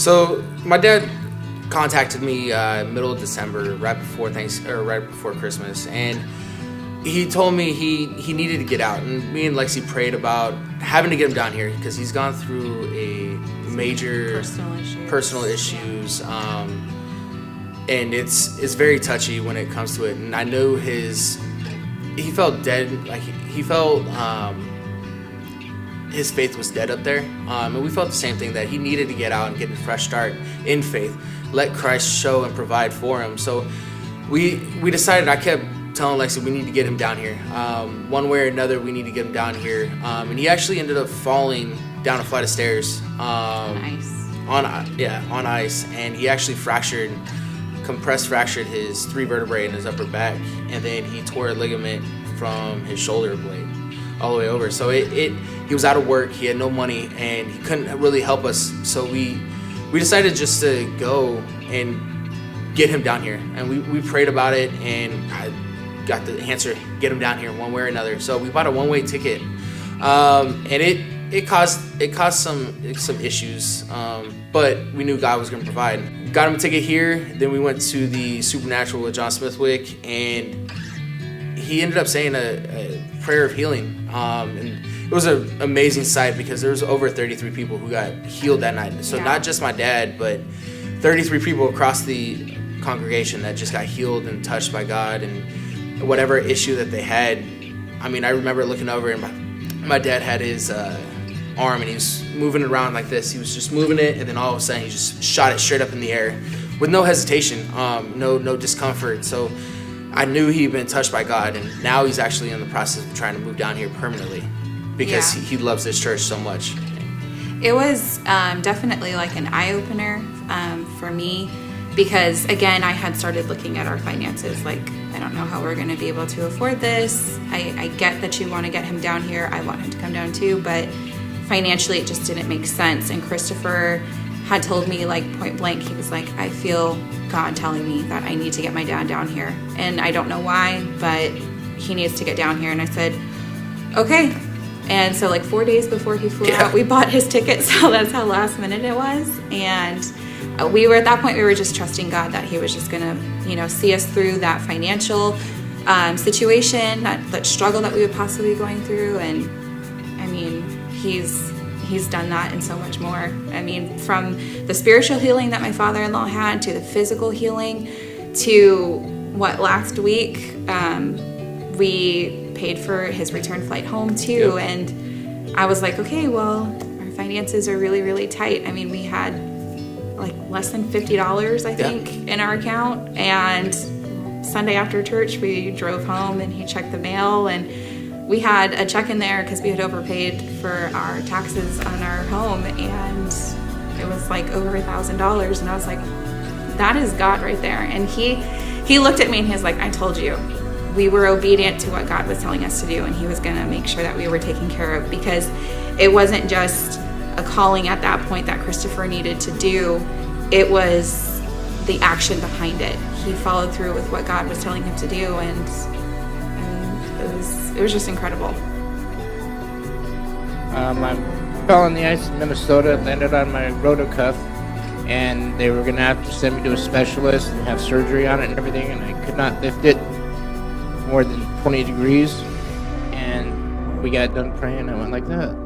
So my dad contacted me middle of December, right before Christmas, and he told me he needed to get out. And me and Lexie prayed about having to get him down here because he's gone through a major personal issues, and it's very touchy when it comes to it. And I know he felt dead, like he felt his faith was dead up there, and we felt the same thing, that he needed to get out and get a fresh start in faith, let Christ show and provide for him. So we decided, I kept telling Lexie we need to get him down here, one way or another. We need to get him down here, and he actually ended up falling down a flight of stairs on ice, and he actually compressed fractured his 3 vertebrae in his upper back, and then he tore a ligament from his shoulder blade all the way over. So he was out of work, he had no money, and he couldn't really help us. So we decided just to go and get him down here, and we prayed about it, and I got the answer: get him down here one way or another. So we bought a one-way ticket, and it caused some issues, but we knew God was going to provide. Got him a ticket here. Then we went to the Supernatural with John Smithwick, and he ended up saying a prayer of healing, and it was an amazing sight because there was over 33 people who got healed that night. So not just my dad, but 33 people across the congregation that just got healed and touched by God, and whatever issue that they had. I mean, I remember looking over, and my dad had his arm, and he was moving it around like this. He was just moving it, and then all of a sudden he just shot it straight up in the air with no hesitation, no discomfort. So I knew he'd been touched by God, and now he's actually in the process of trying to move down here permanently because he loves this church so much. It was definitely like an eye-opener for me, because again, I had started looking at our finances, like, I don't know how we're going to be able to afford this. I get that you want to get him down here. I want him to come down too, but financially it just didn't make sense. And Christopher had told me, like, point blank, he was like, I feel God telling me that I need to get my dad down here, and I don't know why, but he needs to get down here. And I said, okay. And so like 4 days before he flew out, we bought his ticket. So that's how last minute it was. And we were at that point, we were just trusting God that he was just going to, see us through that financial situation, that struggle that we would possibly be going through. And I mean, he's done that and so much more. I mean, from the spiritual healing that my father-in-law had, to the physical healing, to last week, we paid for his return flight home too. Yep. And I was like, okay, well, our finances are really, really tight. I mean, we had like less than $50, I think, in our account. And Sunday after church, we drove home and he checked the mail, and we had a check in there because we had overpaid for our taxes on our home, and it was like over $1,000. And I was like, that is God right there. And he looked at me and he was like, I told you. We were obedient to what God was telling us to do, and he was going to make sure that we were taken care of, because it wasn't just a calling at that point that Christopher needed to do. It was the action behind it. He followed through with what God was telling him to do, and it was just incredible. I fell on the ice in Minnesota, landed on my rotocuff, and they were going to have to send me to a specialist and have surgery on it and everything, and I could not lift it more than 20 degrees, and we got done praying. I went like that.